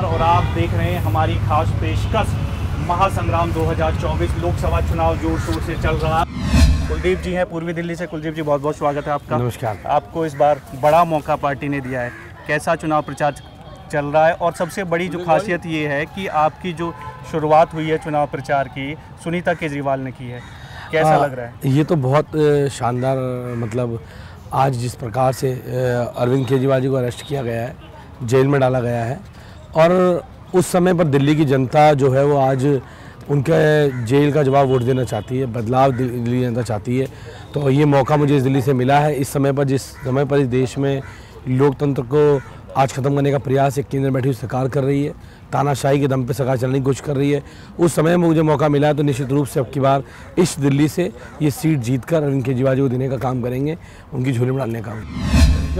नमस्कार और आप देख रहे हैं हमारी खास पेशकश महासंग्राम 2024 लोकसभा चुनाव जोर शोर से चल रहा है। कुलदीप जी हैं पूर्वी दिल्ली से। कुलदीप जी बहुत बहुत स्वागत है आपका। नमस्कार। आपको इस बार बड़ा मौका पार्टी ने दिया है, कैसा चुनाव प्रचार चल रहा है? और सबसे बड़ी जो खासियत ये है कि आपकी जो शुरुआत हुई है चुनाव प्रचार की सुनीता केजरीवाल ने की है, कैसा लग रहा है? ये तो बहुत शानदार, मतलब आज जिस प्रकार से अरविंद केजरीवाल जी को अरेस्ट किया गया है, जेल में डाला गया है, और उस समय पर दिल्ली की जनता जो है वो आज उनके जेल का जवाब वोट देना चाहती है, बदलाव दिल्ली जनता चाहती है। तो ये मौका मुझे इस दिल्ली से मिला है। इस समय पर जिस समय पर इस देश में लोकतंत्र को आज ख़त्म करने का प्रयास एक केंद्र में बैठी हुई सरकार कर रही है, तानाशाही के दम पे सरकार चलने की कोशिश कर रही है, उस समय में मुझे मौका मिला है तो निश्चित रूप से अब की बार इस दिल्ली से ये सीट जीतकर अरविंद केजरीवाल जी को देने का काम करेंगे, उनकी झोली में डालने का।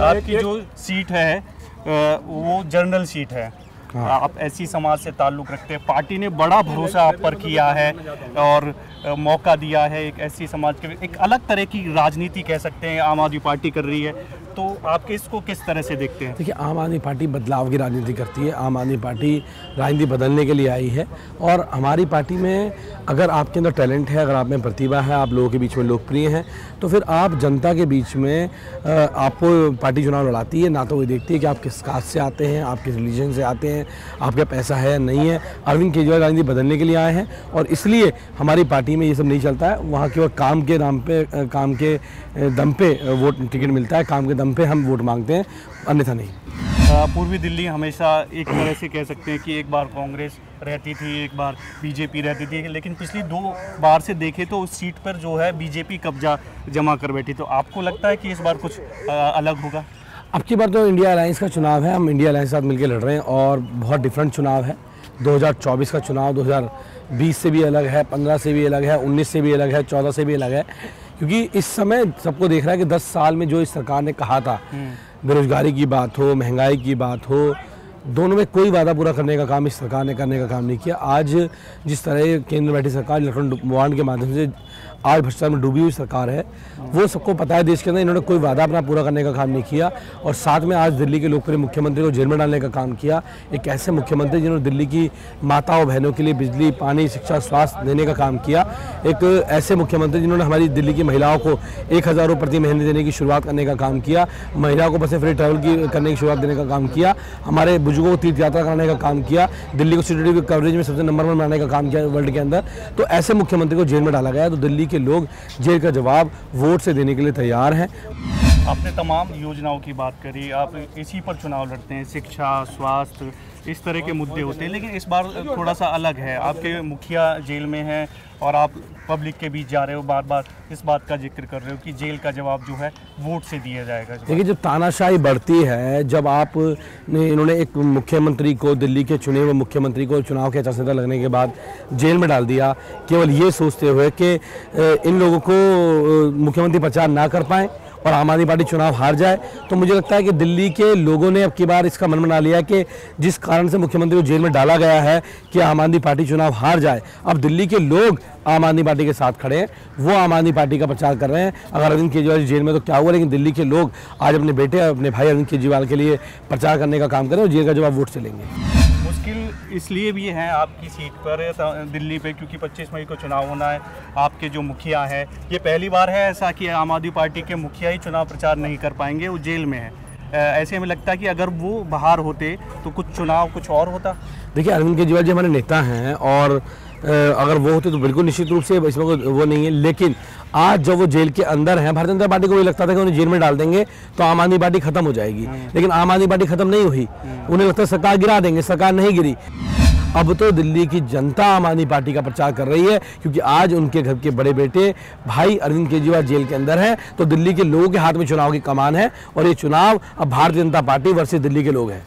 आपकी जो सीट है वो जनरल सीट है। हाँ। आप ऐसी समाज से ताल्लुक़ रखते हैं, पार्टी ने बड़ा भरोसा आप पर किया है और मौका दिया है। एक ऐसी समाज के एक अलग तरह की राजनीति कह सकते हैं आम आदमी पार्टी कर रही है, तो आप इसको किस तरह से देखते हैं? देखिए, आम आदमी पार्टी बदलाव की राजनीति करती है। आम आदमी पार्टी राजनीति बदलने के लिए आई है, और हमारी पार्टी में अगर आपके अंदर टैलेंट है, अगर आप में प्रतिभा है, आप लोगों के बीच में लोकप्रिय हैं, तो फिर आप जनता के बीच में आपको पार्टी चुनाव लड़ाती है। ना तो वो देखती है कि आप किस कास्ट से आते हैं, आप किस रिलीजन से आते हैं, आपका पैसा है या नहीं है। अरविंद केजरीवाल राजनीति बदलने के लिए आए हैं, और इसलिए हमारी पार्टी में ये सब नहीं चलता है। वहाँ केवल काम के नाम पे, काम के दम पे वोट टिकट मिलता है, काम के दम पे हम वोट मांगते हैं, अन्यथा नहीं। पूर्वी दिल्ली हमेशा एक तरह से कह सकते हैं कि एक बार कांग्रेस रहती थी, एक बार बीजेपी रहती थी, लेकिन पिछली 2 बार से देखें तो उस सीट पर जो है बीजेपी कब्जा जमा कर बैठी। तो आपको लगता है कि इस बार कुछ अलग होगा? अब की बार तो इंडिया अलायंस का चुनाव है, हम इंडिया अलायंस के साथ मिलकर लड़ रहे हैं, और बहुत डिफरेंट चुनाव है। 2024 का चुनाव 2020 से भी अलग है, 15 से भी अलग है, 19 से भी अलग है, 14 से भी अलग है, क्योंकि इस समय सबको देख रहा है कि 10 साल में जो इस सरकार ने कहा था, बेरोजगारी की बात हो, महंगाई की बात हो, दोनों में कोई वादा पूरा करने का काम इस सरकार ने करने का काम नहीं किया। आज जिस तरह केंद्र बैठी सरकार इलेक्ट्रॉनिक बॉन्ड के माध्यम से आज भ्रष्टाचार में डूबी हुई सरकार है, वो सबको पता है देश के अंदर, इन्होंने कोई वादा अपना पूरा करने का काम नहीं किया, और साथ में आज दिल्ली के लोकप्रिय मुख्यमंत्री को जेल में डालने का काम किया। एक ऐसे मुख्यमंत्री जिन्होंने दिल्ली की माताओं बहनों के लिए बिजली, पानी, शिक्षा, स्वास्थ्य देने का काम किया। एक ऐसे मुख्यमंत्री जिन्होंने हमारी दिल्ली की महिलाओं को 1000 रुपये प्रति महीने देने की शुरुआत करने का काम किया, महिलाओं को बसें फ्री ट्रैवल करने की शुरुआत देने का काम किया, हमारे बुजुर्गों को तीर्थ यात्रा कराने का काम किया, दिल्ली को सिटी कवरेज में सबसे नंबर 1 बनाने का काम किया वर्ल्ड के अंदर। तो ऐसे मुख्यमंत्री को जेल में डाला गया, तो दिल्ली के लोग जेल का जवाब वोट से देने के लिए तैयार हैं। आपने तमाम योजनाओं की बात करी, आप इसी पर चुनाव लड़ते हैं, शिक्षा, स्वास्थ्य, इस तरह के मुद्दे होते हैं, लेकिन इस बार थोड़ा सा अलग है। आपके मुखिया जेल में हैं और आप पब्लिक के बीच जा रहे हो, बार बार इस बात का जिक्र कर रहे हो कि जेल का जवाब जो है वोट से दिया जाएगा। देखिए, जब तानाशाही बढ़ती है, जब इन्होंने एक मुख्यमंत्री को, दिल्ली के चुने हुए मुख्यमंत्री को चुनाव के आचार संहिता लगने के बाद जेल में डाल दिया, केवल ये सोचते हुए कि इन लोगों को मुख्यमंत्री प्रचार ना कर पाएँ और आम आदमी पार्टी चुनाव हार जाए, तो मुझे लगता है कि दिल्ली के लोगों ने अब की बार इसका मन बना लिया कि जिस कारण से मुख्यमंत्री को जेल में डाला गया है कि आम आदमी पार्टी चुनाव हार जाए, अब दिल्ली के लोग आम आदमी पार्टी के साथ खड़े हैं, वो आम आदमी पार्टी का प्रचार कर रहे हैं। अगर अरविंद केजरीवाल जेल में तो क्या हुआ, लेकिन दिल्ली के लोग आज अपने बेटे, अपने भाई अरविंद केजरीवाल के लिए प्रचार करने का काम करें और जेल का जवाब वोट से लेंगे। मुश्किल इसलिए भी है आपकी सीट पर दिल्ली पे क्योंकि 25 मई को चुनाव होना है। आपके जो मुखिया है, ये पहली बार है ऐसा कि आम आदमी पार्टी के मुखिया ही चुनाव प्रचार नहीं कर पाएंगे, वो जेल में है। ऐसे में लगता है कि अगर वो बाहर होते तो कुछ और होता। देखिए, अरविंद केजरीवाल जी हमारे नेता हैं, और अगर वो होते तो बिल्कुल निश्चित रूप से इसमें वो नहीं है, लेकिन आज जब वो जेल के अंदर हैं, भारतीय जनता पार्टी को ये लगता था कि उन्हें जेल में डाल देंगे तो आम आदमी पार्टी खत्म हो जाएगी, लेकिन आम आदमी पार्टी खत्म नहीं हुई। उन्हें लगता है सरकार गिरा देंगे, सरकार नहीं गिरी। अब तो दिल्ली की जनता आम आदमी पार्टी का प्रचार कर रही है, क्योंकि आज उनके घर के बड़े बेटे भाई अरविंद केजरीवाल जेल के अंदर हैं, तो दिल्ली के लोगों के हाथ में चुनाव की कमान है, और ये चुनाव अब भारतीय जनता पार्टी वर्सेस दिल्ली के लोग हैं।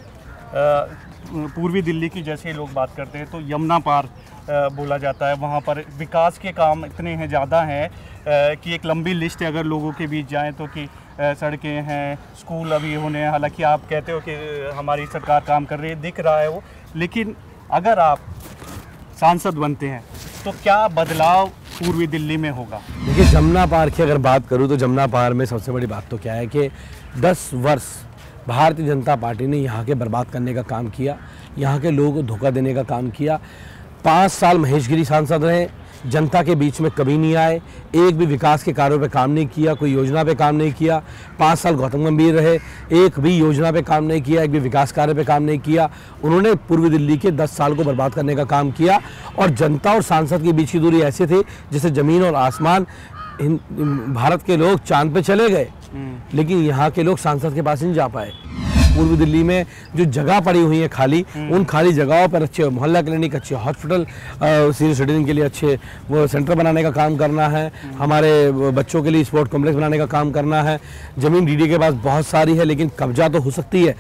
पूर्वी दिल्ली की जैसे लोग बात करते हैं तो यमुना पार बोला जाता है, वहाँ पर विकास के काम इतने हैं, ज़्यादा हैं कि एक लंबी लिस्ट है अगर लोगों के बीच जाएं तो, कि सड़कें हैं, स्कूल अभी होने हैं। हालांकि आप कहते हो कि हमारी सरकार काम कर रही है, दिख रहा है वो, लेकिन अगर आप सांसद बनते हैं तो क्या बदलाव पूर्वी दिल्ली में होगा? देखिए, जमुना पार की अगर बात करूँ तो जमुना पार में सबसे बड़ी बात तो क्या है कि 10 वर्ष भारतीय जनता पार्टी ने यहाँ के बर्बाद करने का काम किया। यहाँ के लोगों को धोखा देने का काम किया। 5 साल महेश गिरी सांसद रहे, जनता के बीच में कभी नहीं आए, एक भी विकास के कार्यों पे काम नहीं किया, कोई योजना पे काम नहीं किया। 5 साल गौतम गंभीर रहे, एक भी योजना पे काम नहीं किया, एक भी विकास कार्य पे काम नहीं किया। उन्होंने पूर्वी दिल्ली के 10 साल को बर्बाद करने का काम किया और जनता और सांसद के बीच की दूरी ऐसी थी जैसे ज़मीन और आसमान। भारत के लोग चांद पे चले गए लेकिन यहाँ के लोग सांसद के पास नहीं जा पाए। पूर्वी दिल्ली में जो जगह पड़ी हुई है खाली, उन खाली जगहों पर अच्छे मोहल्ला क्लिनिक, अच्छे हॉस्पिटल, सीनियर सिटीजन के लिए अच्छे वो सेंटर बनाने का काम करना है, हमारे बच्चों के लिए स्पोर्ट कॉम्प्लेक्स बनाने का काम करना है। ज़मीन डीडी के पास बहुत सारी है लेकिन कब्जा तो हो सकती है,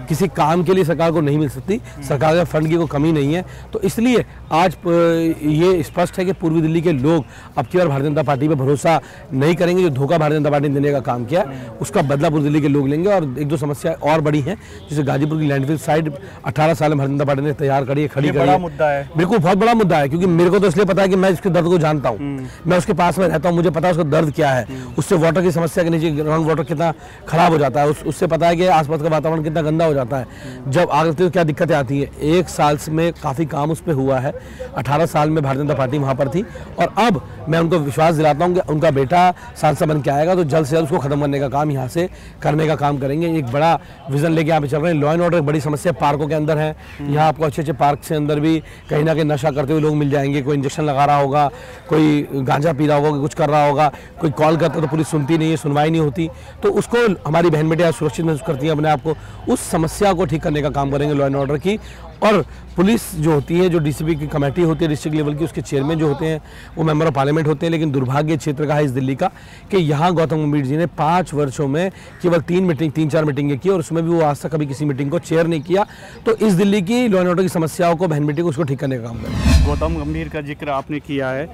किसी काम के लिए सरकार को नहीं मिल सकती, सरकार के फंड की कोई कमी नहीं है। तो इसलिए आज ये स्पष्ट है कि पूर्वी दिल्ली के लोग अब की बार भारतीय जनता पार्टी पर भरोसा नहीं करेंगे। जो धोखा भारतीय जनता पार्टी ने देने का काम किया उसका बदला पूर्वी दिल्ली के लोग लेंगे। और एक दो समस्या और बड़ी है, जैसे गाजीपुर की लैंडफिल साइड 18 साल में भारतीय जनता पार्टी ने तैयार करी है, खड़ी करी है। मुद्दा है, बिल्कुल बहुत बड़ा मुद्दा है, क्योंकि मेरे को तो इसलिए पता है कि मैं इसके दर्द को जानता हूँ, मैं उसके पास में रहता हूँ, मुझे पता है उसका दर्द क्या है, उससे वाटर की समस्या के नीचे ग्राउंड वाटर कितना खराब हो जाता है, उससे पता है कि आसपास का वातावरण कितना गंदा हो जाता है। जब आग लगती है तो क्या दिक्कतें आती है। 1 साल में काफ़ी काम उस पर हुआ है। 18 साल में भारतीय जनता पार्टी वहाँ पर थी और अब मैं उनको विश्वास दिलाता हूँ कि उनका बेटा सांसद बन के आएगा तो जल्द से जल्द उसको खत्म करने का काम यहाँ से करने का काम करेंगे। एक बड़ा विजन लेके यहाँ पे चल रहे हैं। लॉ एंड ऑर्डर बड़ी समस्या पार्कों के अंदर है। यहाँ आपको अच्छे अच्छे पार्क से अंदर भी कहीं ना कहीं नशा करते हुए लोग मिल जाएंगे। कोई इंजेक्शन लगा रहा होगा, कोई गांजा पी रहा होगा, कोई कुछ कर रहा होगा, कोई कॉल करता तो पुलिस सुनती नहीं है, सुनवाई नहीं होती। तो उसको हमारी बहन बेटियाँ सुरक्षित महसूस करती हैं अपने आप को, उस समस्या को ठीक करने का काम करेंगे लॉ एंड ऑर्डर की। और पुलिस जो होती है, जो डीसीपी की कमेटी होती है डिस्ट्रिक्ट लेवल की, उसके चेयरमैन जो होते हैं वो मेंबर ऑफ पार्लियामेंट होते हैं। लेकिन दुर्भाग्य क्षेत्र का है इस दिल्ली का कि यहाँ गौतम गंभीर जी ने 5 वर्षों में केवल 3-4 मीटिंगें की और उसमें भी वो आज तक कभी किसी मीटिंग को चेयर नहीं किया। तो इस दिल्ली की लॉ एंड ऑर्डर की समस्याओं को, बहन बेटी को, उसको ठीक करने का काम करें। गौतम गंभीर का जिक्र आपने किया है,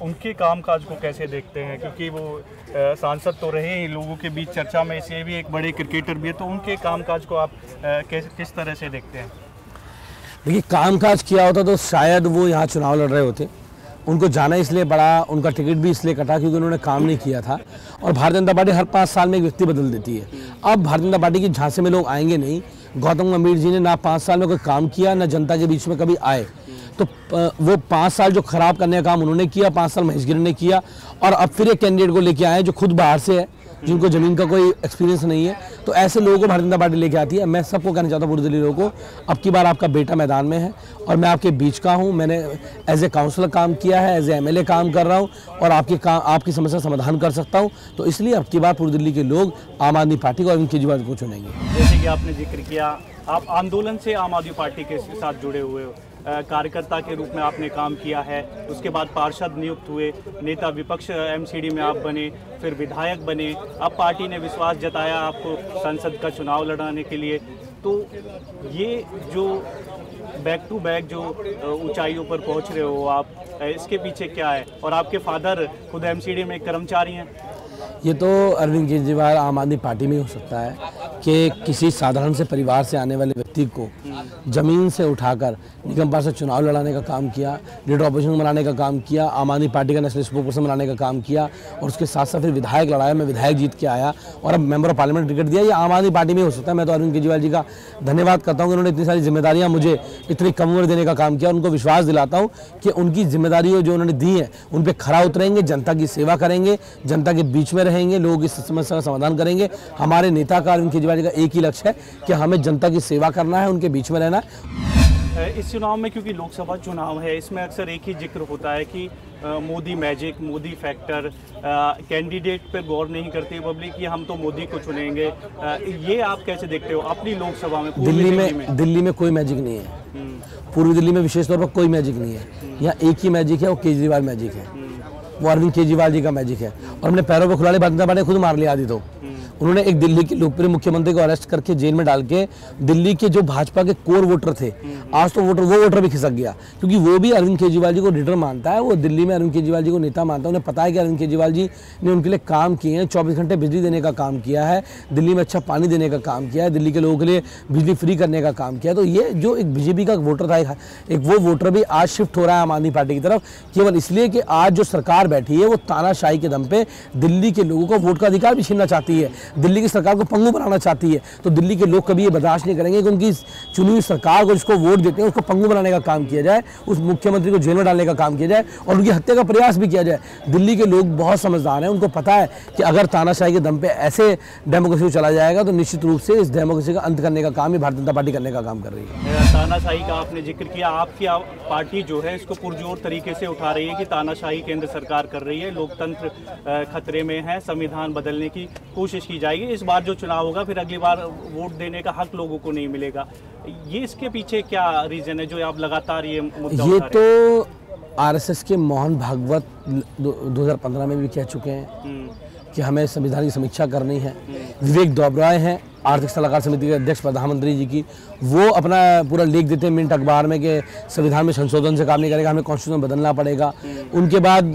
उनके कामकाज को कैसे देखते हैं? क्योंकि वो सांसद तो रहे ही, लोगों के बीच चर्चा में से भी एक बड़े क्रिकेटर भी है, तो उनके कामकाज को आप किस तरह से देखते हैं? देखिए, कामकाज किया होता तो शायद वो यहाँ चुनाव लड़ रहे होते। उनको जाना इसलिए पड़ा, उनका टिकट भी इसलिए कटा क्योंकि उन्होंने काम नहीं किया था। और भारतीय जनता पार्टी हर 5 साल में एक व्यक्ति बदल देती है। अब भारतीय जनता पार्टी की झांसे में लोग आएंगे नहीं। गौतम गंभीर जी ने ना 5 साल में कोई काम किया, ना जनता के बीच में कभी आए। तो वो 5 साल जो खराब करने का काम उन्होंने किया, 5 साल महेश गिरी ने किया। और अब फिर एक कैंडिडेट को लेके आए जो खुद बाहर से है, जिनको ज़मीन का कोई एक्सपीरियंस नहीं है। तो ऐसे लोगों को भारतीय जनता पार्टी लेके आती है। मैं सबको कहना चाहता हूँ, पूर्वी दिल्ली लोगों को, अब की बार आपका बेटा मैदान में है और मैं आपके बीच का हूँ। मैंने एज ए काउंसलर काम किया है, एज ए एमएलए काम कर रहा हूँ और आपकी समस्या समाधान कर सकता हूँ। तो इसलिए अब की बार पूर्वी दिल्ली के लोग आम आदमी पार्टी को, अरविंद केजरीवाल को चुनेंगे। जैसे कि आपने जिक्र किया, आप आंदोलन से आम आदमी पार्टी के साथ जुड़े हुए हो, कार्यकर्ता के रूप में आपने काम किया है, उसके बाद पार्षद नियुक्त हुए, नेता विपक्ष एमसीडी में आप बने, फिर विधायक बने, अब पार्टी ने विश्वास जताया आपको संसद का चुनाव लड़ाने के लिए। तो ये जो बैक टू बैक जो ऊंचाइयों पर पहुंच रहे हो आप, इसके पीछे क्या है? और आपके फादर खुद एमसीडी में एक कर्मचारी हैं। ये तो अरविंद केजरीवाल आम आदमी पार्टी में हो सकता है कि किसी साधारण से परिवार से आने वाले व्यक्ति को ज़मीन से उठाकर निगम पार्षद चुनाव लड़ाने का काम किया, लीडर ऑपोजिशन बनाने का काम किया, आम आदमी पार्टी का नेशनल स्पोक्सपर्सन बनाने का काम किया और उसके साथ साथ फिर विधायक लड़ाया। मैं विधायक जीत के आया और अब मेंबर ऑफ पार्लियामेंट टिकट दिया। ये आम आदमी पार्टी में हो सकता है। मैं तो अरविंद केजरीवाल जी का धन्यवाद करता हूँ कि उन्होंने इतनी सारी जिम्मेदारियाँ मुझे इतनी कम उम्र देने का काम किया। उनको विश्वास दिलाता हूँ कि उनकी जिम्मेदारियाँ जो उन्होंने दी हैं उन पर खरा उतरेंगे, जनता की सेवा करेंगे, जनता के बीच में रहेंगे, लोगों की समस्या का समाधान करेंगे। हमारे नेता का, अरविंद केजरीवाल जी का एक ही लक्ष्य है कि हमें जनता की सेवा करना है, उनके बीच में रहना है। इस चुनाव में, क्योंकि लोकसभा चुनाव है, इसमें अक्सर एक ही जिक्र होता है कि Modi magic, Modi factor, candidate पर गौर नहीं करती पब्लिक कि हम तो मोदी को चुनेंगे। ये आप कैसे देखते हो अपनी लोकसभा में? दिल्ली में कोई मैजिक नहीं है। पूर्वी दिल्ली में विशेष तौर पर कोई मैजिक नहीं है। यहाँ एक ही मैजिक है, वो केजरीवाल मैजिक है, वो अरविंद केजरीवाल जी का मैजिक है। और हमने पैरों पर खुलाने भारतीय जनता पार्टी खुद मार लिया आदि। तो उन्होंने एक दिल्ली के लोकप्रिय मुख्यमंत्री को अरेस्ट करके जेल में डाल के दिल्ली के जो भाजपा के कोर वोटर थे, आज तो वो वोटर भी खिसक गया, क्योंकि वो भी अरविंद केजरीवाल जी को लीडर मानता है। वो दिल्ली में अरविंद केजरीवाल जी को नेता मानता है। उन्हें पता है कि अरविंद केजरीवाल जी ने उनके लिए काम किए हैं। 24 घंटे बिजली देने का काम किया है, दिल्ली में अच्छा पानी देने का काम किया है, दिल्ली के लोगों के लिए बिजली फ्री करने का काम किया है। तो ये जो एक बीजेपी का वोटर था, एक वो वोटर भी आज शिफ्ट हो रहा है आम आदमी पार्टी की तरफ, केवल इसलिए कि आज जो सरकार बैठी है वो तानाशाही के दम पे दिल्ली के लोगों को वोट का अधिकार भी छीनना चाहती है। दिल्ली की सरकार को पंगु बनाना चाहती है, तो दिल्ली के लोग कभी ये बर्दाश्त नहीं करेंगे कि उनकी चुनी हुई सरकार को, जिसको वोट देते हैं, उसको पंगु बनाने का काम किया जाए, उस मुख्यमंत्री को जेल में डालने का काम किया जाए और उनकी हत्या का प्रयास भी किया जाए। दिल्ली के लोग बहुत समझदार हैं, उनको पता है कि अगर तानाशाही के दम पे ऐसे डेमोक्रेसी को चला जाएगा तो निश्चित रूप से इस डेमोक्रेसी का अंत करने का काम ही भारतीय जनता पार्टी करने का काम कर रही है। तानाशाही का आपने जिक्र किया, आपकी पार्टी जो है इसको पुरजोर तरीके से उठा रही है कि तानाशाही केंद्र सरकार कर रही है, लोकतंत्र खतरे में है, संविधान बदलने की कोशिश की जाएगी, इस बार जो चुनाव होगा फिर अगली बार वोट देने का हक लोगों को नहीं मिलेगा। ये इसके पीछे क्या रीजन है जो आप लगातार ये मुद्दा ये तो आरएसएस के मोहन भागवत 2015 में भी कह चुके हैं कि हमें संविधान की समीक्षा करनी है। विवेक दोबराय हैं आर्थिक सलाहकार समिति के अध्यक्ष प्रधानमंत्री जी की, वो अपना पूरा लिख देते हैं मिनट अखबार में कि संविधान में संशोधन से काम नहीं करेगा, हमें कॉन्स्टिट्यूशन बदलना पड़ेगा। उनके बाद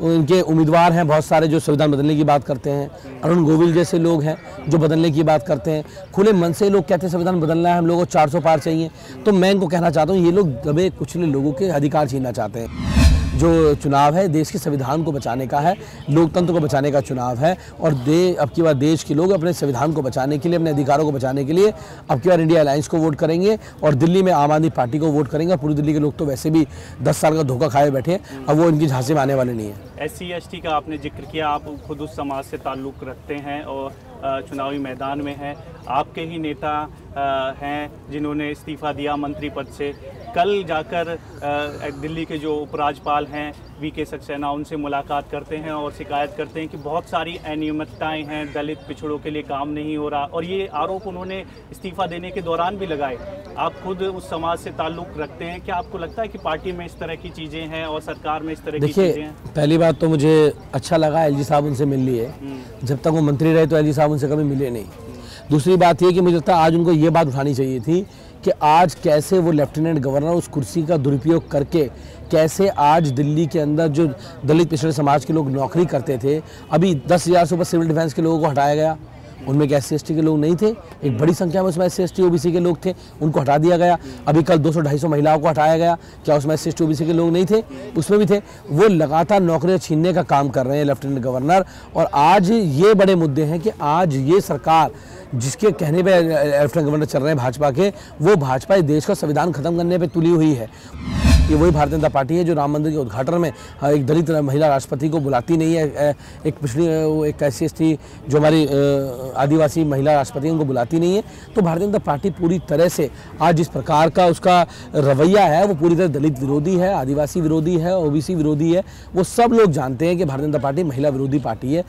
उनके उम्मीदवार हैं बहुत सारे जो संविधान बदलने की बात करते हैं, अरुण गोविल जैसे लोग हैं जो बदलने की बात करते हैं। खुले मन से लोग कहते हैं संविधान बदलना है, हम लोगों को 400 पार चाहिए। तो मैं इनको कहना चाहता हूँ, ये लोग दबे कुचले लोगों के अधिकार छीनना चाहते हैं। जो चुनाव है देश के संविधान को बचाने का है, लोकतंत्र को बचाने का चुनाव है और अब की बार देश के लोग अपने संविधान को बचाने के लिए, अपने अधिकारों को बचाने के लिए अब की बार इंडिया अलायंस को वोट करेंगे और दिल्ली में आम आदमी पार्टी को वोट करेंगे। पूरी दिल्ली के लोग तो वैसे भी 10 साल का धोखा खाए बैठे हैं, अब वो इनकी झांसे में आने वाले नहीं है। SC ST का आपने जिक्र किया, आप खुद उस समाज से ताल्लुक़ रखते हैं और चुनावी मैदान में हैं। आपके ही नेता हैं जिन्होंने इस्तीफ़ा दिया मंत्री पद से। कल जाकर दिल्ली के जो उपराज्यपाल हैं VK सक्सेना, उनसे मुलाकात करते हैं और शिकायत करते हैं कि बहुत सारी अनियमितताएं हैं, दलित पिछड़ों के लिए काम नहीं हो रहा, और ये आरोप उन्होंने इस्तीफ़ा देने के दौरान भी लगाए। आप खुद उस समाज से ताल्लुक़ रखते हैं, क्या आपको लगता है कि पार्टी में इस तरह की चीज़ें हैं और सरकार में इस तरह की चीज़ें हैं? पहली बात तो मुझे अच्छा लगा LG साहब उनसे मिल लिए, जब तक वो मंत्री रहे तो LG साहब उनसे कभी मिले नहीं। दूसरी बात ये कि मुझे लगता है आज उनको ये बात उठानी चाहिए थी कि आज कैसे वो लेफ्टिनेंट गवर्नर उस कुर्सी का दुरुपयोग करके कैसे आज दिल्ली के अंदर जो दलित पिछड़े समाज के लोग नौकरी करते थे, अभी 10,000 से ऊपर सिविल डिफेंस के लोगों को हटाया गया। उनमें क्या SC ST के लोग नहीं थे? एक बड़ी संख्या में उसमें SC ST OBC के लोग थे, उनको हटा दिया गया। अभी कल 200-250 महिलाओं को हटाया गया, क्या उसमें SC ST OBC के लोग नहीं थे? उसमें भी थे। वो लगातार नौकरियां छीनने का काम कर रहे हैं लेफ्टिनेंट गवर्नर। और आज ये बड़े मुद्दे हैं कि आज ये सरकार जिसके कहने पे लेफ्टिनेंट गवर्नर चल रहे हैं भाजपा के, वो भाजपा इस देश का संविधान खत्म करने पे तुली हुई है। ये वही भारतीय जनता पार्टी है जो राम मंदिर के उद्घाटन में एक दलित महिला राष्ट्रपति को बुलाती नहीं है, एक पिछड़ी एक SC ST जो हमारी आदिवासी महिला राष्ट्रपति उनको बुलाती नहीं है। तो भारतीय जनता पार्टी पूरी तरह से आज जिस प्रकार का उसका रवैया है वो पूरी तरह दलित विरोधी है, आदिवासी विरोधी है, OBC विरोधी है। वो सब लोग जानते हैं कि भारतीय जनता पार्टी महिला विरोधी पार्टी है।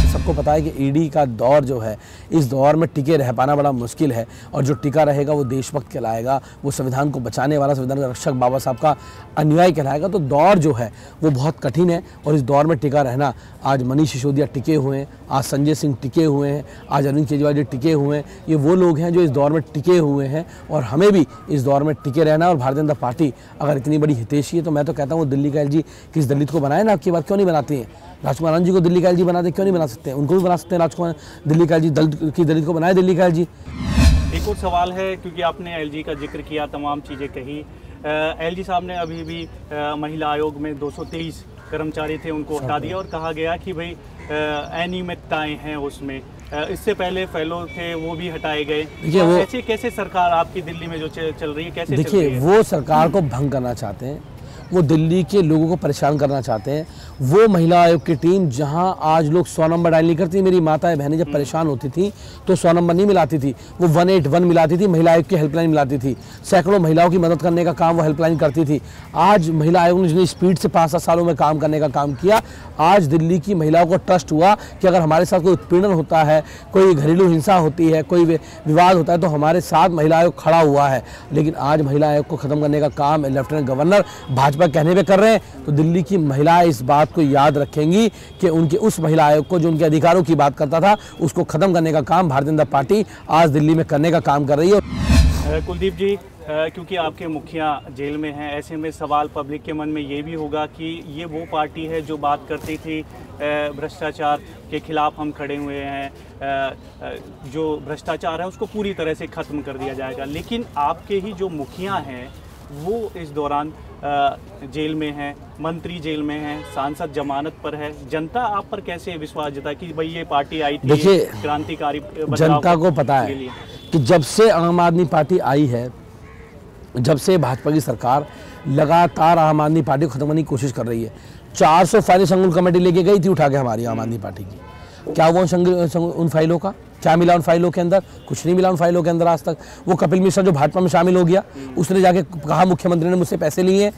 सबको पता है कि ED का दौर जो है, इस दौर में टिके रह पाना बड़ा मुश्किल है, और जो टिका रहेगा वो देशभक्त कहलाएगा, वो संविधान को बचाने वाला, संविधान का रक्षक बाबा साहब का अनुयायी कहलाएगा। तो दौर जो है वो बहुत कठिन है और इस दौर में टिका रहना, आज मनीष सिसोदिया टिके हुए हैं, आज संजय सिंह टिके हुए हैं, आज अरविंद केजरीवाल जी टिके हुए हैं। ये वो लोग हैं जो इस दौर में टिके हुए हैं और हमें भी इस दौर में टिके रहना। और भारतीय जनता पार्टी अगर इतनी बड़ी हितैषी है तो मैं तो कहता हूँ दिल्ली का LG किस दलित को बनाए ना, आपकी बात क्यों नहीं बनाती हैं? राजकुमार आनंद जी को दिल्ली का LG बना दे, क्यों नहीं बना सकते हैं? उनको भी बना सकते हैं राजकुमार दिल्ली का LG, दलित को बनाए दिल्ली का LG। एक और सवाल है, क्योंकि आपने LG का जिक्र किया, तमाम चीज़ें कही। LG साहब ने अभी भी महिला आयोग में 223 कर्मचारी थे, उनको हटा दिया और कहा गया कि भाई अनियमितताएं हैं उसमें। इससे पहले फेलो थे वो भी हटाए गए। तो ऐसे कैसे सरकार आपकी दिल्ली में जो चल रही है, कैसे चल रही है? वो सरकार को भंग करना चाहते हैं, वो दिल्ली के लोगों को परेशान करना चाहते हैं। वो महिला आयोग की टीम जहां आज लोग 100 नंबर डायल नहीं करती, मेरी माताएं बहनें जब परेशान होती थी तो 100 नंबर नहीं मिलाती थी, वो 181 मिलाती थी, महिला आयोग की हेल्पलाइन मिलाती थी। सैकड़ों महिलाओं की मदद करने का काम वो हेल्पलाइन करती थी। आज महिला आयोग ने जितनी स्पीड से 5-7 सालों में काम करने का काम किया, आज दिल्ली की महिलाओं को ट्रस्ट हुआ कि अगर हमारे साथ कोई उत्पीड़न होता है, कोई घरेलू हिंसा होती है, कोई विवाद होता है तो हमारे साथ महिला आयोग खड़ा हुआ है। लेकिन आज महिला आयोग को ख़त्म करने का काम लेफ्टिनेंट गवर्नर भाजपा कहने पे कर रहे हैं। तो दिल्ली की महिलाएं इस बात को याद रखेंगी कि उनके उस महिला आयोग को जो उनके अधिकारों की बात करता था, उसको खत्म करने का काम भारतीय जनता पार्टी आज दिल्ली में करने का काम कर रही है। कुलदीप जी, क्योंकि आपके मुखिया जेल में हैं, ऐसे में सवाल पब्लिक के मन में ये भी होगा कि ये वो पार्टी है जो बात करती थी भ्रष्टाचार के खिलाफ हम खड़े हुए हैं, जो भ्रष्टाचार है उसको पूरी तरह से ख़त्म कर दिया जाएगा। लेकिन आपके ही जो मुखिया हैं वो इस दौरान जेल में हैं, मंत्री जेल में हैं, सांसद जमानत पर है। जनता आप पर कैसे विश्वास जता कि भाई ये पार्टी आई थी, देखिए, क्रांतिकारी जनता को पता है कि जब से आम आदमी पार्टी आई है, जब से भाजपा की सरकार लगातार आम आदमी पार्टी को खत्म करने की कोशिश कर रही है। 400 फाइलें संगुल कमेटी लेके गई थी उठा के हमारी आम आदमी पार्टी की। क्या हुआ उन फाइलों का? क्या मिला उन फाइलों के अंदर? कुछ नहीं मिला उन फाइलों के अंदर आज तक। वो कपिल मिश्रा जो भाजपा में शामिल हो गया, उसने जाके कहा मुख्यमंत्री ने मुझसे पैसे लिए,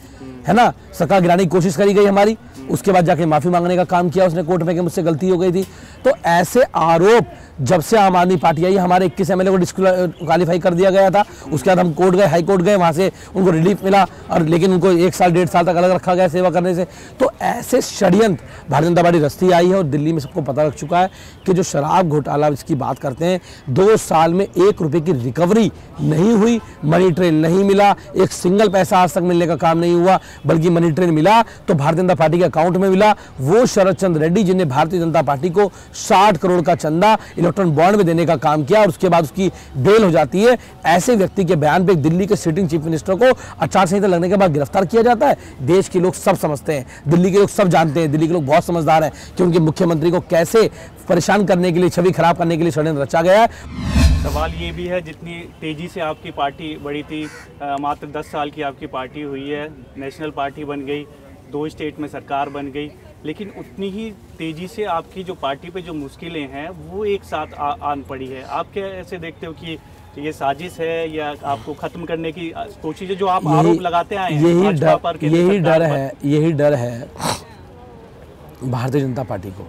है ना, सरकार गिराने की कोशिश करी गई हमारी, उसके बाद जाके माफी मांगने का काम किया उसने कोर्ट में कि मुझसे गलती हो गई थी। तो ऐसे आरोप जब से आम आदमी पार्टी आई, हमारे 21 एमएलए को डिस्क्वालीफाई कर दिया गया था। उसके बाद हम कोर्ट गए, हाई कोर्ट गए, वहाँ से उनको रिलीफ मिला, और लेकिन उनको 1 साल 1.5 साल तक अलग रखा गया सेवा करने से। तो ऐसे षड्यंत्र भारतीय जनता पार्टी रचती आई है, और दिल्ली में सबको पता लग चुका है कि जो शराब घोटाला इसकी बात करते हैं, 2 साल में 1 रुपये की रिकवरी नहीं हुई, मनी ट्रेन नहीं मिला, एक सिंगल पैसा आज तक मिलने का काम नहीं हुआ, बल्कि मनी ट्रेन मिला तो भारतीय जनता पार्टी के अकाउंट में मिला। वो शरद चंद्र रेड्डी जिन्हें भारतीय जनता पार्टी को 60 करोड़ का चंदा इलेक्ट्रॉन बॉन्ड में देने का काम किया, और उसके बाद उसकी बेल हो जाती है, ऐसे व्यक्ति के बयान पे दिल्ली के सिटिंग चीफ मिनिस्टर को आचार संहिता लगने के बाद गिरफ्तार किया जाता है। देश के लोग सब समझते हैं, दिल्ली के लोग सब जानते हैं, दिल्ली के लोग बहुत समझदार हैं कि उनके मुख्यमंत्री को कैसे परेशान करने के लिए, छवि खराब करने के लिए षड्यंत्र रचा गया है। सवाल ये भी है, जितनी तेज़ी से आपकी पार्टी बढ़ी थी, मात्र 10 साल की आपकी पार्टी हुई है, नेशनल पार्टी बन गई, 2 स्टेट में सरकार बन गई, लेकिन उतनी ही तेज़ी से आपकी जो पार्टी पे जो मुश्किलें हैं वो एक साथ आन पड़ी है। आप कैसे देखते हो कि ये साजिश है या आपको खत्म करने की कोशिश है, जो आप आरोप लगाते आए हैं? यही डर है भारतीय जनता पार्टी को,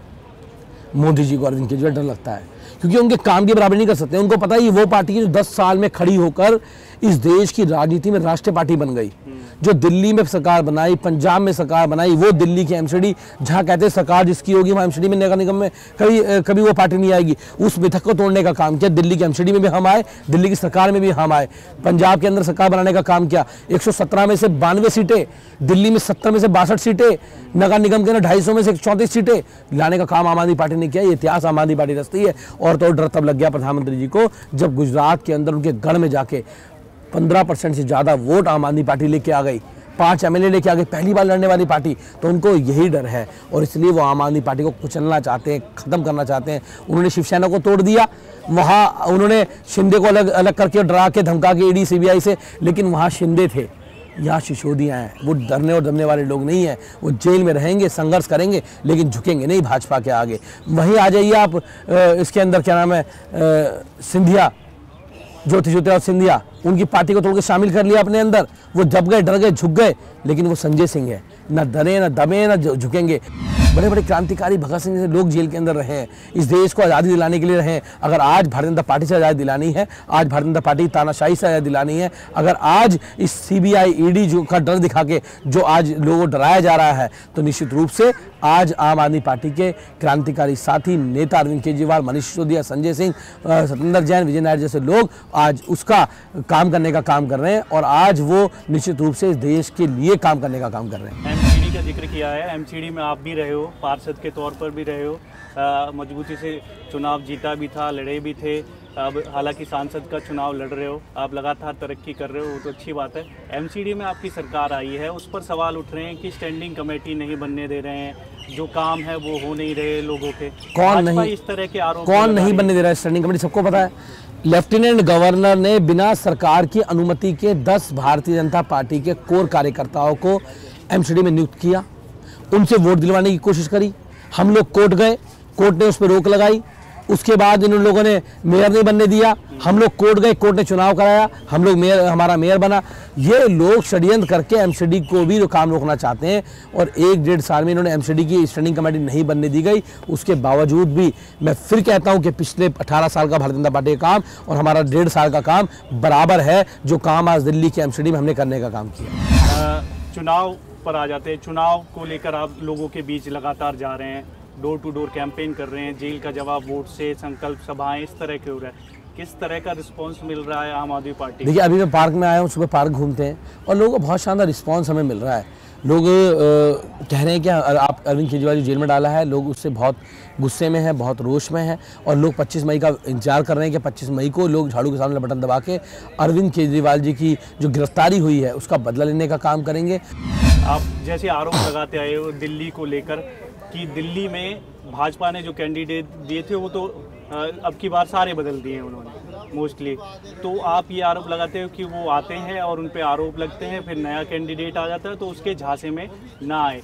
मोदी जी को, अरविंद केजरीवाल डर लगता है, क्योंकि उनके काम की बराबरी नहीं कर सकते। उनको पता है ये वो पार्टी है जो 10 साल में खड़ी होकर इस देश की राजनीति में राष्ट्रीय पार्टी बन गई, जो दिल्ली में सरकार बनाई, पंजाब में सरकार बनाई, वो दिल्ली की एमसीडी, जहाँ कहते हैं सरकार जिसकी होगी वहाँ एमसीडी में, नगर निगम में कभी वो पार्टी नहीं आएगी, उस मिथक को तोड़ने का काम किया। दिल्ली की एमसीडी में भी हम आए, दिल्ली की सरकार में भी हम आए, पंजाब के अंदर सरकार बनाने का काम किया। 117 में से 92 सीटें, दिल्ली में 70 में से 62 सीटें, नगर निगम के अंदर 250 में से 34 सीटें लाने का काम आम आदमी पार्टी ने किया। ये इतिहास आम आदमी पार्टी रचती है। और तो डर तब लग गया प्रधानमंत्री जी को जब गुजरात के अंदर उनके गढ़ में जाके 15% से ज़्यादा वोट आम आदमी पार्टी लेके आ गई, 5 एमएलए लेके आ गए, पहली बार लड़ने वाली पार्टी। तो उनको यही डर है, और इसलिए वो आम आदमी पार्टी को कुचलना चाहते हैं, ख़त्म करना चाहते हैं। उन्होंने शिवसेना को तोड़ दिया, वहाँ उन्होंने शिंदे को अलग करके, डरा के, धमका के ईडी सीबीआई से, लेकिन वहाँ शिंदे थे, यहाँ सिसोदिया हैं। वो डरने और दमने वाले लोग नहीं हैं, वो जेल में रहेंगे, संघर्ष करेंगे, लेकिन झुकेंगे नहीं भाजपा के आगे। वहीं आ जाइए आप, इसके अंदर क्या नाम है, सिंधिया, ज्योतिरादित्य सिंधिया, उनकी पार्टी को तोड़ के शामिल कर लिया अपने अंदर। वो दब गए, डर गए, झुक गए, लेकिन वो संजय सिंह है, ना डरे, ना दमे, ना झुकेंगे। बड़े बड़े क्रांतिकारी भगत सिंह जैसे लोग जेल के अंदर रहे हैं, इस देश को आज़ादी दिलाने के लिए रहे हैं। अगर आज भारतीय जनता पार्टी से आज़ादी दिलानी है, आज भारतीय जनता पार्टी की तानाशाही से आज़ादी दिलानी है, अगर आज इस सीबीआई ईडी जो का डर दिखा के जो आज लोगों को डराया जा रहा है, तो निश्चित रूप से आज आम आदमी पार्टी के क्रांतिकारी साथी नेता अरविंद केजरीवाल, मनीष सिसोदिया, संजय सिंह, सत्येंद्र जैन, विजय नायर जैसे लोग आज उसका काम करने का काम कर रहे हैं, और आज वो निश्चित रूप से इस देश के लिए काम करने का काम कर रहे हैं। एमसीडी का जिक्र किया है, एमसीडी में आप भी रहे हो, पार्षद के तौर पर भी रहे हो, मजबूती से चुनाव जीता भी था, लड़े भी थे। अब हालांकि सांसद का चुनाव लड़ रहे हो, आप लगातार तरक्की कर रहे हो, वो तो अच्छी बात है। एमसीडी में आपकी सरकार आई है, उस पर सवाल उठ रहे हैं कि स्टैंडिंग कमेटी नहीं बनने दे रहे हैं, जो काम है वो हो नहीं रहे लोगों के। कौन नहीं, इस तरह के आरोप कौन नहीं बनने दे रहा है स्टैंडिंग कमेटी? सबको पता है। लेफ्टिनेंट गवर्नर ने बिना सरकार की अनुमति के 10 भारतीय जनता पार्टी के कोर कार्यकर्ताओं को एमसीडी में नियुक्त किया, उनसे वोट दिलवाने की कोशिश करी। हम लोग कोर्ट गए, कोर्ट ने उस पर रोक लगाई, उसके बाद इन लोगों ने मेयर नहीं बनने दिया। हम लोग कोर्ट गए, कोर्ट ने चुनाव कराया, हम लोग मेयर, हमारा मेयर बना। ये लोग षड्यंत्र करके एमसीडी को भी काम रोकना चाहते हैं, और 1-1.5 साल में इन्होंने एमसीडी की स्टैंडिंग कमेटी नहीं बनने दी गई। उसके बावजूद भी मैं फिर कहता हूं कि पिछले 18 साल का भारतीय जनता पार्टी का काम और हमारा 1.5 साल का काम बराबर है, जो काम आज दिल्ली की एमसीडी में हमने करने का काम किया। चुनाव पर आ जाते हैं, चुनाव को लेकर आप लोगों के बीच लगातार जा रहे हैं, डोर टू डोर कैंपेन कर रहे हैं, जेल का जवाब वोट से, संकल्प सभाएं, इस तरह के हो रहा है। किस तरह का रिस्पांस मिल रहा है आम आदमी पार्टी? देखिए, अभी मैं पार्क में आया हूँ, सुबह पार्क घूमते हैं और लोगों को बहुत शानदार रिस्पांस हमें मिल रहा है। लोग कह रहे हैं कि आप अरविंद केजरीवाल जो जेल में डाला है, लोग उससे बहुत गुस्से में हैं, बहुत रोष में हैं और लोग 25 मई का इंतजार कर रहे हैं कि 25 मई को लोग झाड़ू के सामने बटन दबा के अरविंद केजरीवाल जी की जो गिरफ्तारी हुई है उसका बदला लेने का काम करेंगे। आप जैसे आरोप लगाते आए हो दिल्ली को लेकर कि दिल्ली में भाजपा ने जो कैंडिडेट दिए थे वो तो अब की बार सारे बदल दिए उन्होंने मोस्टली, तो आप ये आरोप लगाते हो कि वो आते हैं और उन पे आरोप लगते हैं, फिर नया कैंडिडेट आ जाता है तो उसके झांसे में ना आए।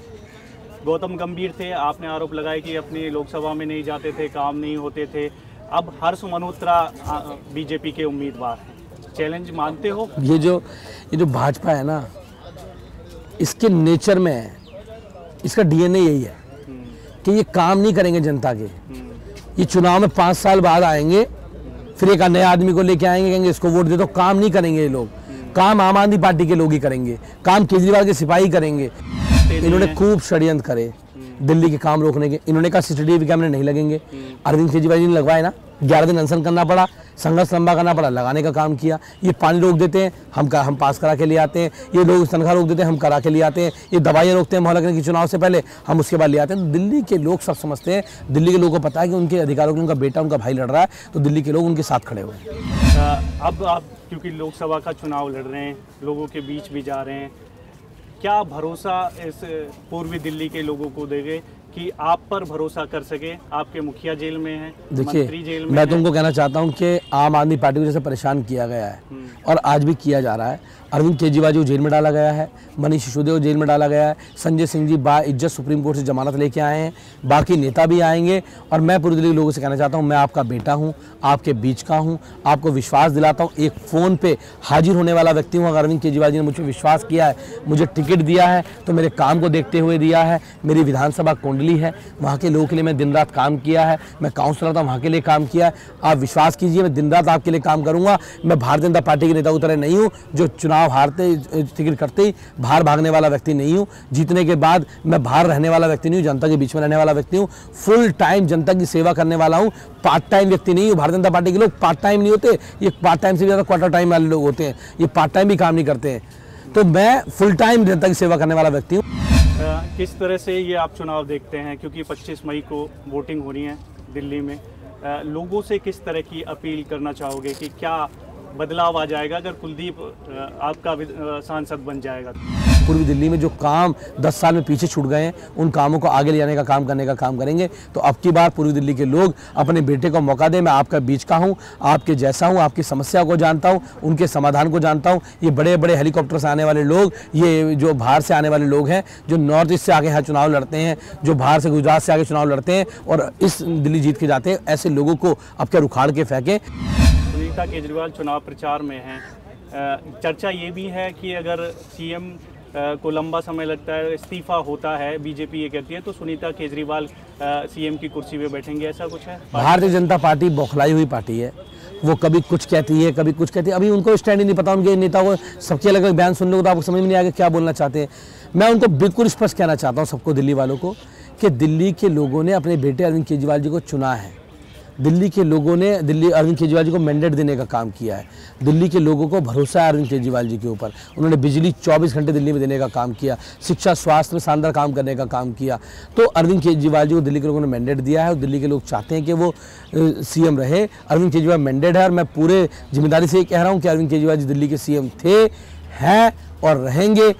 गौतम गंभीर थे, आपने आरोप लगाया कि अपनी लोकसभा में नहीं जाते थे, काम नहीं होते थे। अब हर्ष मल्होत्रा बीजेपी के उम्मीदवार हैं, चैलेंज मानते हो? ये जो भाजपा है ना, इसके नेचर में है, इसका डीएनए यही है कि ये काम नहीं करेंगे जनता के। ये चुनाव में 5 साल बाद आएंगे, फिर एक नए आदमी को लेके आएंगे, कहेंगे इसको वोट दे दो। काम नहीं करेंगे ये लोग, काम आम आदमी पार्टी के लोग ही करेंगे, काम केजरीवाल के सिपाही करेंगे। इन्होंने खूब षड्यंत्र करे दिल्ली के काम रोकने के। इन्होंने कहा सीसीटीवी कैमरे नहीं लगेंगे, अरविंद केजरीवाल जी ने लगवाए ना, 11 दिन अनशन करना पड़ा, संघर्ष लंबा करना पड़ा, लगाने का काम किया। ये पानी रोक देते हैं, हम पास करा के ले आते हैं। ये लोग तनख्वाह रोक देते हैं, हम करा के ले आते हैं। ये दवाइयाँ रोकते हैं मोहल्ला के चुनाव से पहले, हम उसके बाद ले आते हैं। तो दिल्ली के लोग सब समझते हैं, दिल्ली के लोगों को पता है कि उनके अधिकारों के उनका बेटा, उनका भाई लड़ रहा है, तो दिल्ली के लोग उनके साथ खड़े हुए हैं। अब आप क्योंकि लोकसभा का चुनाव लड़ रहे हैं, लोगों के बीच भी जा रहे हैं, क्या भरोसा इस पूर्वी दिल्ली के लोगों को देंगे कि आप पर भरोसा कर सके? आपके मुखिया जेल में हैं, मंत्री जेल में मैं तुमको कहना चाहता हूं कि आम आदमी पार्टी को जैसे परेशान किया गया है और आज भी किया जा रहा है। अरविंद केजरीवाल जी को जेल में डाला गया है, मनीष सिसोदिया को जेल में डाला गया है, संजय सिंह जी बाइज्जत सुप्रीम कोर्ट से जमानत लेके आए हैं, बाकी नेता भी आएंगे। और मैं पूरी दिल्ली के लोगों से कहना चाहता हूं, मैं आपका बेटा हूं, आपके बीच का हूं, आपको विश्वास दिलाता हूं। एक फ़ोन पे हाजिर होने वाला व्यक्ति हूं। अगर अरविंद केजरीवाल जी ने मुझ पर विश्वास किया है, मुझे टिकट दिया है, तो मेरे काम को देखते हुए दिया है। मेरी विधानसभा कुंडली है, वहाँ के लोगों के लिए मैं दिन रात काम किया है। मैं काउंसलर था, वहाँ के लिए काम किया है। आप विश्वास कीजिए, मैं दिन रात आपके लिए काम करूँगा। मैं भारतीय जनता पार्टी के नेता की तरह नहीं हूँ जो चुनाव हारते टिकट करते ही बाहर भागने वाला व्यक्ति नहीं हूँ। जीतने के बाद मैं बाहर रहने वाला व्यक्ति नहीं हूँ, जनता के बीच में रहने वाला व्यक्ति हूँ। फुल टाइम जनता की सेवा करने वाला हूँ, पार्ट टाइम व्यक्ति नहीं हूँ। भारतीय जनता पार्टी के लोग पार्ट टाइम नहीं होते, ये पार्ट टाइम से भी ज़्यादा क्वार्टर टाइम वाले लोग होते हैं, ये पार्ट टाइम भी काम नहीं करते हैं। तो मैं फुल टाइम जनता की सेवा करने वाला व्यक्ति हूँ। किस तरह से ये आप चुनाव देखते हैं, क्योंकि 25 मई को वोटिंग होनी है दिल्ली में, लोगों से किस तरह की अपील करना चाहोगे कि क्या बदलाव आ जाएगा अगर कुलदीप आपका सांसद बन जाएगा? पूर्वी दिल्ली में जो काम 10 साल में पीछे छूट गए हैं, उन कामों को आगे ले जाने का काम करने का काम करेंगे। तो अब की बार पूर्वी दिल्ली के लोग अपने बेटे को मौका दें। मैं आपका बीच का हूँ, आपके जैसा हूँ, आपकी समस्या को जानता हूँ, उनके समाधान को जानता हूँ। ये बड़े बड़े हेलीकॉप्टर से आने वाले लोग, ये जो बाहर से आने वाले लोग हैं, जो नॉर्थ ईस्ट से आगे यहाँ चुनाव लड़ते हैं, जो बाहर से गुजरात से आगे चुनाव लड़ते हैं और इस दिल्ली जीत के जाते हैं, ऐसे लोगों को अब क्या उखाड़ के फेंकें। सुनीता केजरीवाल चुनाव प्रचार में हैं। चर्चा ये भी है कि अगर सीएम को लंबा समय लगता है, इस्तीफा होता है, बीजेपी ये कहती है, तो सुनीता केजरीवाल सीएम की कुर्सी पे बैठेंगे, ऐसा कुछ है? भारतीय जनता पार्टी बौखलाई हुई पार्टी है। वो कभी कुछ कहती है, कभी कुछ कहती है। अभी उनको स्टैंड ही नहीं पता, उनके नेता को सबके अलग अलग बयान सुन लो तो आपको समझ में नहीं आएगा क्या बोलना चाहते हैं। मैं उनको बिल्कुल स्पष्ट कहना चाहता हूँ सबको, दिल्ली वालों को, कि दिल्ली के लोगों ने अपने बेटे अरविंद केजरीवाल जी को चुना है। दिल्ली के लोगों ने अरविंद केजरीवाल जी को मैंडेट देने का काम किया है। दिल्ली के लोगों को भरोसा है अरविंद केजरीवाल जी के ऊपर। उन्होंने बिजली 24 घंटे दिल्ली में देने का काम किया, शिक्षा स्वास्थ्य में शानदार काम करने का काम किया। तो अरविंद केजरीवाल जी को दिल्ली के लोगों ने मैंडेट दिया है और दिल्ली के लोग चाहते हैं कि वो सीएम रहे। अरविंद केजरीवाल मैंडेट है और मैं पूरे जिम्मेदारी से ये कह रहा हूँ कि अरविंद केजरीवाल जी दिल्ली के सीएम थे, हैं और रहेंगे।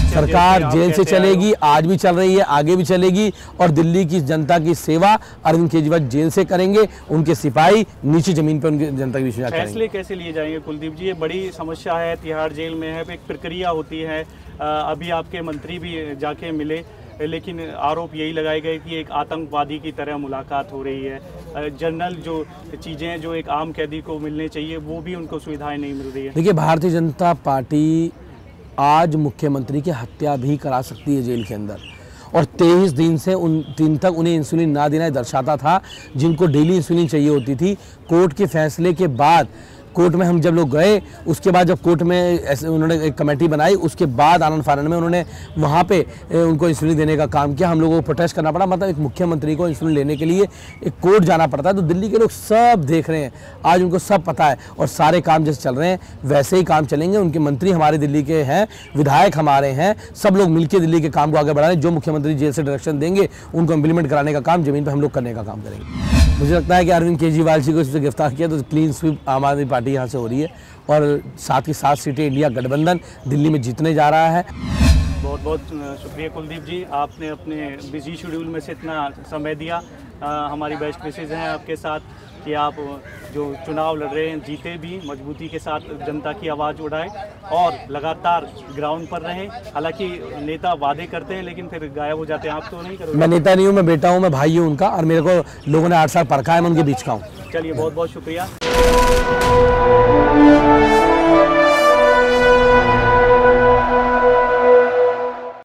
सरकार जेल से चलेगी, आज भी चल रही है, आगे भी चलेगी और दिल्ली की जनता की सेवा अरविंद केजरीवाल जेल से करेंगे। उनके सिपाही नीचे जमीन पर उनकी जनता के बीच में करेंगे। फैसले कैसे लिए जाएंगे कुलदीप जी? ये बड़ी समस्या है, तिहाड़ जेल में है, एक प्रक्रिया होती है। अभी आपके मंत्री भी जाके मिले, लेकिन आरोप यही लगाए गए कि एक आतंकवादी की तरह मुलाकात हो रही है। जनरल जो चीज़ें जो एक आम कैदी को मिलनी चाहिए वो भी उनको सुविधाएं नहीं मिल रही है। देखिए, भारतीय जनता पार्टी आज मुख्यमंत्री की हत्या भी करा सकती है जेल के अंदर, और 23 दिन से उन दिन तक उन्हें इंसुलिन ना देना दर्शाता था। जिनको डेली इंसुलिन चाहिए होती थी, कोर्ट के फैसले के बाद कोर्ट में हम जब लोग गए, उसके बाद जब कोर्ट में ऐसे उन्होंने एक कमेटी बनाई, उसके बाद आनंद फानन में उन्होंने वहाँ पे उनको इंसुलिन देने का काम किया। हम लोगों को प्रोटेस्ट करना पड़ा, मतलब एक मुख्यमंत्री को इंसुलिन लेने के लिए एक कोर्ट जाना पड़ता है। तो दिल्ली के लोग सब देख रहे हैं, आज उनको सब पता है और सारे काम जैसे चल रहे हैं वैसे ही काम चलेंगे। उनके मंत्री हमारे दिल्ली के हैं, विधायक हमारे हैं, सब लोग मिलकर दिल्ली के काम को आगे बढ़ा रहे हैं। जो मुख्यमंत्री जेल से डायरेक्शन देंगे उनको इम्प्लीमेंट कराने का काम जमीन पर हम लोग करने का काम करेंगे। मुझे लगता है कि अरविंद केजरीवाल जी को इससे गिरफ्तार किया तो क्लीन स्वीप आम आदमी पार्टी यहाँ से हो रही है और 7 की 7 सीटें इंडिया गठबंधन दिल्ली में जीतने जा रहा है। बहुत बहुत शुक्रिया कुलदीप जी, आपने अपने बिजी शेड्यूल में से इतना समय दिया। हमारी बेस्ट विशेज़ हैं आपके साथ कि आप जो चुनाव लड़ रहे हैं जीते भी, मजबूती के साथ जनता की आवाज़ उठाएं और लगातार ग्राउंड पर रहें। हालांकि नेता वादे करते हैं लेकिन फिर गायब हो जाते हैं, आप तो नहीं करोगे? मैं नेता नहीं हूँ, मैं बेटा हूँ, मैं भाई हूँ उनका और मेरे को लोगों ने 8 साल परखा है, मैं उनके बीच का हूँ। चलिए बहुत बहुत शुक्रिया।